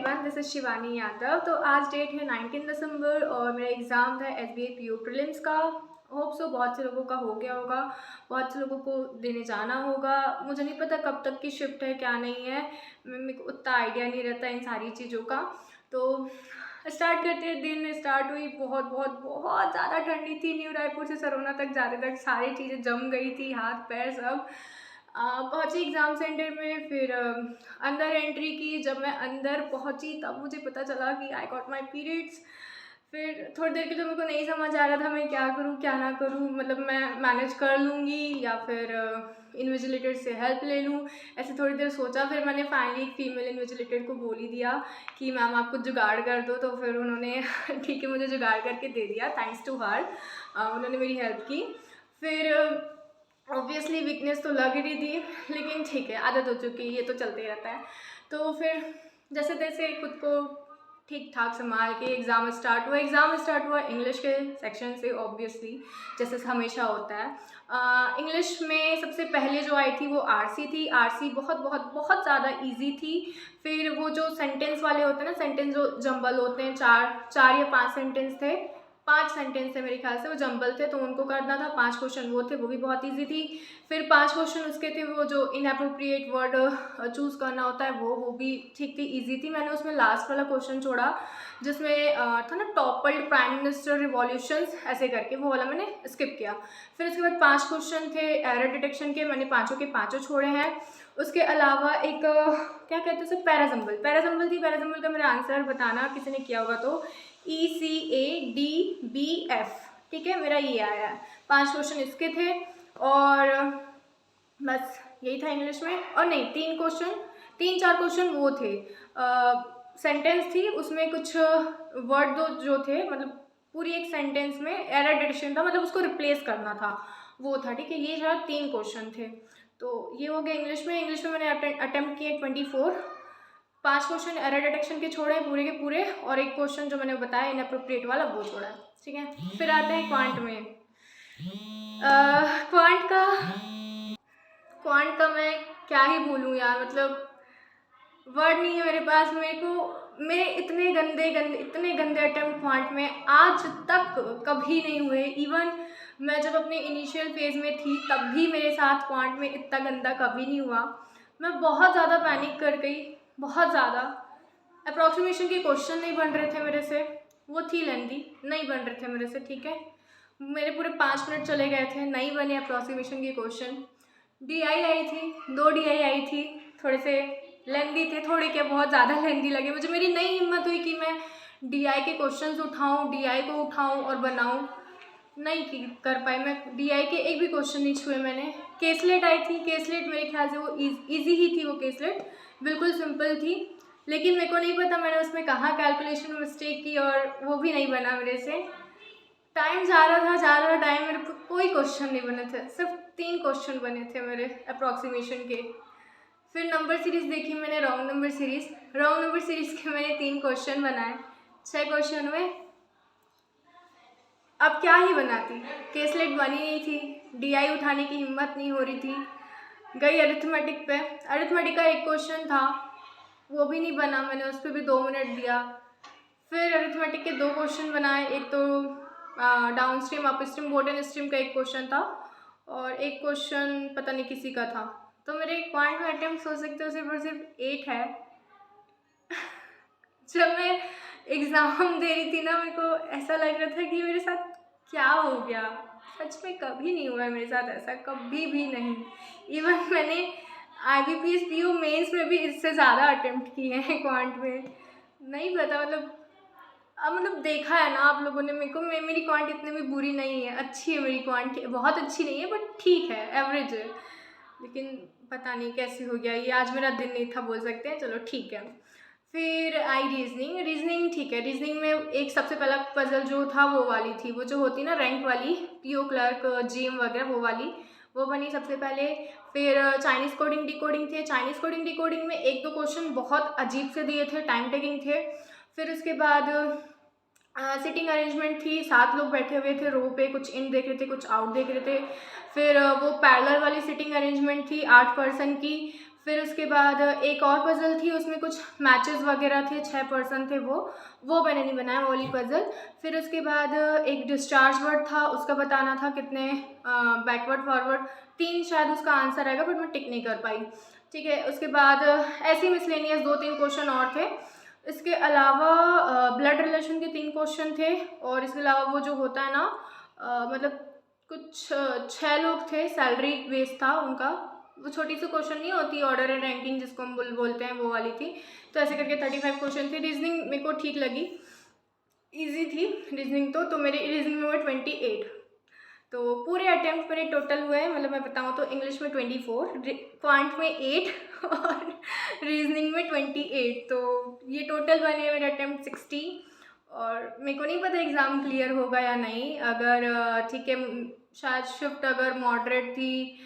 Everyone, this is Shivani Yadav. तो आज date है 19 दिसंबर और मेरा एग्ज़ाम था एसबीआई पीओ प्रीलिम्स का। होप सो बहुत से लोगों का हो गया होगा, बहुत से लोगों को देने जाना होगा। मुझे नहीं पता कब तक की शिफ्ट है, क्या नहीं है, मेरे को उतना आइडिया नहीं रहता इन सारी चीज़ों का। तो स्टार्ट करते दिन स्टार्ट हुई, बहुत बहुत बहुत ज़्यादा ठंडी थी। न्यू रायपुर से सरोना तक जाते तक सारी चीज़ें जम गई थी, हाथ पैर सब। पहुँची एग्ज़ाम सेंटर में, फिर अंदर एंट्री की। जब मैं अंदर पहुँची तब मुझे पता चला कि आई गॉट माई पीरियड्स। फिर थोड़ी देर के लिए मेरे को नहीं समझ आ रहा था मैं क्या करूँ क्या ना करूँ, मतलब मैं मैनेज कर लूँगी या फिर इन्विजिलेटर से हेल्प ले लूँ। ऐसे थोड़ी देर सोचा, फिर मैंने फाइनली एक फीमेल इन्विजिलेटर को बोल ही दिया कि मैम आप कुछ जुगाड़ कर दो। तो फिर उन्होंने ठीक है मुझे जुगाड़ करके दे दिया, थैंक्स टू हर। उन्होंने मेरी हेल्प की। फिर ऑब्वियसली वीकनेस तो लग ही रही थी, लेकिन ठीक है, आदत हो चुकी है, ये तो चलते रहता है। तो फिर जैसे तैसे खुद को ठीक ठाक संभाल के एग्ज़ाम स्टार्ट हुआ इंग्लिश के सेक्शन से, ऑब्वियसली जैसे हमेशा होता है। इंग्लिश में सबसे पहले जो आई थी वो आरसी थी। आरसी बहुत बहुत बहुत ज़्यादा इजी थी। फिर वो जो सेंटेंस वाले होते हैं ना, सेंटेंस जो जंबल होते हैं, चार या 5 सेंटेंस थे, 5 सेंटेंस थे मेरे ख्याल से, वो जंबल थे तो उनको करना था। 5 क्वेश्चन वो थे, वो भी बहुत इजी थी। फिर 5 क्वेश्चन उसके थे वो जो इनएप्रोप्रिएट वर्ड चूज़ करना होता है, वो भी ठीक थी, इजी थी। मैंने उसमें लास्ट वाला क्वेश्चन छोड़ा जिसमें था ना टॉपल्ड प्राइम मिनिस्टर रिवॉल्यूशंस ऐसे करके, वो वाला मैंने स्किप किया। फिर उसके बाद 5 क्वेश्चन थे एरर डिटेक्शन के, मैंने पाँचों के पाँचों छोड़े हैं। उसके अलावा एक क्या कहते हैं उसे, पैराजम्बल थी। पैराजम्बल का मेरा आंसर बताना किसी ने किया होगा तो ECADBF, ठीक है, मेरा ये आया है। 5 क्वेश्चन इसके थे और बस यही था इंग्लिश में। और नहीं, 3 4 क्वेश्चन वो थे, सेंटेंस थी उसमें कुछ वर्ड दो जो थे, मतलब पूरी एक सेंटेंस में एरर डिटेक्शन था, मतलब उसको रिप्लेस करना था, वो था, ठीक है। ये शायद 3 क्वेश्चन थे। तो ये हो गया इंग्लिश में मैंने अटेम्प्ट किए 24। 5 क्वेश्चन एरर डिटेक्शन के छोड़े पूरे के पूरे, और एक क्वेश्चन जो मैंने बताया इनअप्रोप्रिएट वाला वो छोड़ा है, ठीक है। फिर आते हैं क्वांट में। क्वांट का मैं क्या ही बोलूँ यार, मतलब वर्ड नहीं है मेरे पास। मेरे इतने गंदे अटेम्प्ट क्वांट में आज तक कभी नहीं हुए। इवन मैं जब अपने इनिशियल फेज़ में थी तब भी मेरे साथ क्वांट में इतना गंदा कभी नहीं हुआ। मैं बहुत ज़्यादा पैनिक कर गई, बहुत ज़्यादा। अप्रॉक्सीमेशन के क्वेश्चन नहीं बन रहे थे मेरे से, वो थी लेंदी, नहीं बन रहे थे मेरे से, ठीक है। मेरे पूरे 5 मिनट चले गए थे, नहीं बने अप्रॉक्सीमेशन के क्वेश्चन। DI आई थी, 2 DI आई थी, थोड़े से लेंदी थे, थोड़े क्या बहुत ज़्यादा लेंदी लगे मुझे। मेरी नहीं हिम्मत हुई कि मैं DI के क्वेश्चंस उठाऊं, DI को उठाऊं और बनाऊं, नहीं कर पाई मैं। DI के एक भी क्वेश्चन नहीं छुए मैंने। केसलेट आई थी, केसलेट मेरे ख्याल से वो ईजी ही थी, वो केसलेट बिल्कुल सिंपल थी, लेकिन मेरे को नहीं पता मैंने उसमें कहाँ कैलकुलेशन में मिस्टेक की और वो भी नहीं बना मेरे से। टाइम जा रहा था टाइम, मेरे को कोई क्वेश्चन नहीं बने थे, सिर्फ 3 क्वेश्चन बने थे मेरे अप्रॉक्सीमेशन के। फिर नंबर सीरीज़ देखी मैंने, रॉन्ग नंबर सीरीज़ के मैंने 3 क्वेश्चन बनाए, 6 क्वेश्चन हुए। अब क्या ही बनाती, केसलेट बनी नहीं थी, DI उठाने की हिम्मत नहीं हो रही थी। गई अरिथमेटिक पे, अरिथमेटिक का एक क्वेश्चन था, वो भी नहीं बना, मैंने उस पर भी 2 मिनट दिया। फिर अरिथमेटिक के 2 क्वेश्चन बनाए, एक तो down stream up stream bottom stream का एक क्वेश्चन था और एक क्वेश्चन पता नहीं किसी का था। तो मेरे क्वांट में अटेम्प्ट हो सकते हो सिर्फ और सिर्फ 8 है। जब मैं एग्ज़ाम दे रही थी ना, मेरे को ऐसा लग रहा था कि मेरे साथ क्या हो गया। सच में कभी नहीं हुआ है मेरे साथ ऐसा, कभी भी नहीं। इवन मैंने IBPS PO मेंस में भी इससे ज़्यादा अटेम्प्ट किए हैं क्वांट में। नहीं पता, मतलब देखा है ना आप लोगों ने मेरे को, मेरी क्वांट इतनी भी बुरी नहीं है, अच्छी है मेरी क्वांट, बहुत अच्छी नहीं है बट ठीक है, एवरेज है। लेकिन पता नहीं कैसे हो गया ये, आज मेरा दिन नहीं था बोल सकते हैं, चलो ठीक है। फिर आई रीजनिंग ठीक है। रीजनिंग में एक सबसे पहला पजल जो था वो वाली थी, वो जो होती ना रैंक वाली, PO क्लर्क GM वगैरह, वो वाली वो बनी सबसे पहले। फिर चाइनीज़ कोडिंग डिकोडिंग थे। चाइनीज़ कोडिंग डिकोडिंग में 1-2 क्वेश्चन बहुत अजीब से दिए थे, टाइम टेकिंग थे। फिर उसके बाद सिटिंग अरेंजमेंट थी, 7 लोग बैठे हुए थे रो पे, कुछ इन देख रहे थे कुछ आउट देख रहे थे। फिर वो पैरेलल वाली सिटिंग अरेंजमेंट थी 8 पर्सन की। फिर उसके बाद एक और पज़ल थी, उसमें कुछ मैचेस वगैरह थे, 6 पर्सन थे वो मैंने नहीं बनाया, वो वाली पज़ल। फिर उसके बाद एक डिस्चार्ज वर्ड था, उसका बताना था कितने बैकवर्ड फॉरवर्ड, 3 शायद उसका आंसर आएगा, बट मैं टिक नहीं कर पाई। ठीक है, उसके बाद ऐसे मिसलेनियस 2-3 क्वेश्चन और थे। इसके अलावा ब्लड रिलेशन के 3 क्वेश्चन थे, और इसके अलावा वो जो होता है ना मतलब कुछ 6 लोग थे, सैलरी बेस था उनका, वो छोटी सी क्वेश्चन नहीं होती ऑर्डर एंड रैंकिंग जिसको हम बोलते हैं, वो वाली थी। तो ऐसे करके 35 क्वेश्चन थी। रीजनिंग मेरे को ठीक लगी, ईजी थी रीजनिंग तो मेरे रीजनिंग में हुए 28। तो पूरे अटैम्प्ट मेरे टोटल हुए हैं, मतलब मैं बताऊँ तो इंग्लिश में 24, क्वांट में 8 और रीजनिंग में 28। तो ये टोटल बने मेरे अटैम्प्ट 60। और मेरे को नहीं पता एग्ज़ाम क्लियर होगा या नहीं। अगर ठीक है, शायद शिफ्ट अगर मॉडरेट थी,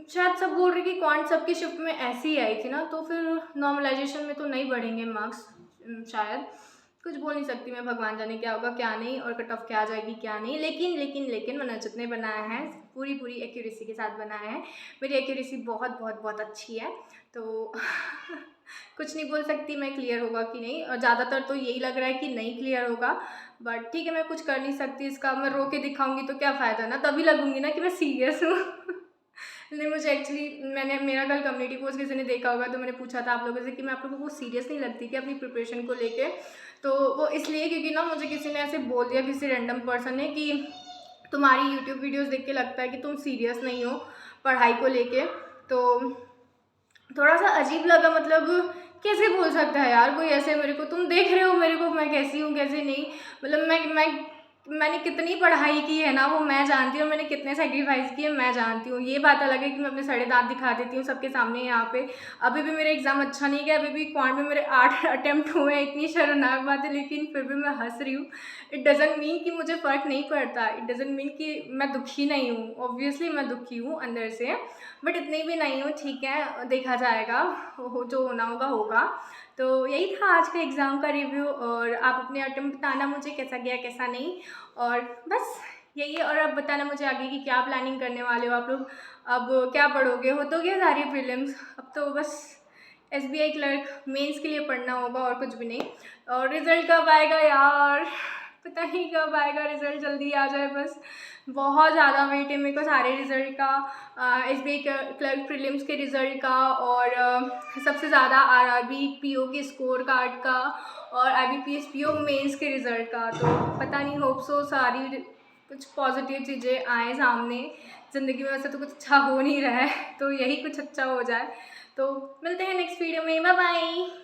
शायद सब बोल रहे कि क्वांट सबकी शिफ्ट में ऐसी ही आई थी ना, तो फिर नॉर्मलाइजेशन में तो नहीं बढ़ेंगे मार्क्स शायद। कुछ बोल नहीं सकती मैं, भगवान जाने क्या होगा क्या नहीं, और कट ऑफ क्या आ जाएगी क्या नहीं। लेकिन मैंने जितने बनाया है पूरी एक्यूरेसी के साथ बनाया है। मेरी एक्यूरेसी बहुत अच्छी है, तो कुछ नहीं बोल सकती मैं क्लियर होगा कि नहीं, और ज़्यादातर तो यही लग रहा है कि नहीं क्लियर होगा। बट ठीक है, मैं कुछ कर नहीं सकती इसका। मैं रो के दिखाऊंगी तो क्या फ़ायदा ना, तभी लगूंगी ना कि मैं सीरियस हूँ। नहीं, मुझे एक्चुअली मेरा कल कम्युनिटी पोस्ट किसी ने देखा होगा, तो मैंने पूछा था आप लोगों से कि मैं आप लोगों को सीरियस नहीं लगती कि अपनी प्रिपरेशन को लेके। तो वो इसलिए क्योंकि ना मुझे किसी ने ऐसे बोल दिया, किसी रैंडम पर्सन ने, कि तुम्हारी यूट्यूब वीडियोस देख के लगता है कि तुम सीरियस नहीं हो पढ़ाई को लेके। तो थोड़ा सा अजीब लगा, मतलब कैसे बोल सकता है यार कोई ऐसे मेरे को, तुम देख रहे हो मेरे को मैं कैसी हूँ कैसे नहीं। मतलब मैंने कितनी पढ़ाई की है ना वो मैं जानती हूँ, मैंने कितने सेक्रीफाइस किए मैं जानती हूँ। ये बात अलग है कि मैं अपने सड़े दांत दिखा देती हूँ सबके सामने यहाँ पे। अभी भी मेरा एग्ज़ाम अच्छा नहीं गया, अभी भी क्वांट में मेरे 8 अटैम्प्ट हुए हैं, इतनी शर्मनाक बात है, लेकिन फिर भी मैं हंस रही हूँ। इट डज़ंट मीन कि मुझे फ़र्क नहीं पड़ता, इट डज़ंट मीन कि मैं दुखी नहीं हूँ। ऑब्वियसली मैं दुखी हूँ अंदर से, बट इतनी भी नहीं हूँ। ठीक है, देखा जाएगा, जो होना होगा होगा। तो यही था आज का एग्ज़ाम का रिव्यू, और आप अपने अटेम्प्ट बताना मुझे कैसा गया कैसा नहीं, और बस यही है। और अब बताना मुझे आगे की क्या प्लानिंग करने वाले हो आप लोग, अब क्या पढ़ोगे, हो तो गया सारी प्रीलिम्स, अब तो बस SBI क्लर्क मेंस के लिए पढ़ना होगा और कुछ भी नहीं। और रिज़ल्ट कब आएगा यार, पता नहीं कब आएगा रिज़ल्ट, जल्दी आ जाए बस। बहुत ज़्यादा वेट है मेरे को सारे रिज़ल्ट का, SBI क्लर्क प्रीलिम्स के रिज़ल्ट का, और सबसे ज़्यादा RRB PO के स्कोर कार्ड का, और IBPS PO मेंस के रिज़ल्ट का। तो पता नहीं, होप सो सारी कुछ पॉजिटिव चीज़ें आए सामने। ज़िंदगी में वैसे तो कुछ अच्छा हो नहीं रहा है, तो यही कुछ अच्छा हो जाए। तो मिलते हैं नेक्स्ट वीडियो में, बाय बाय।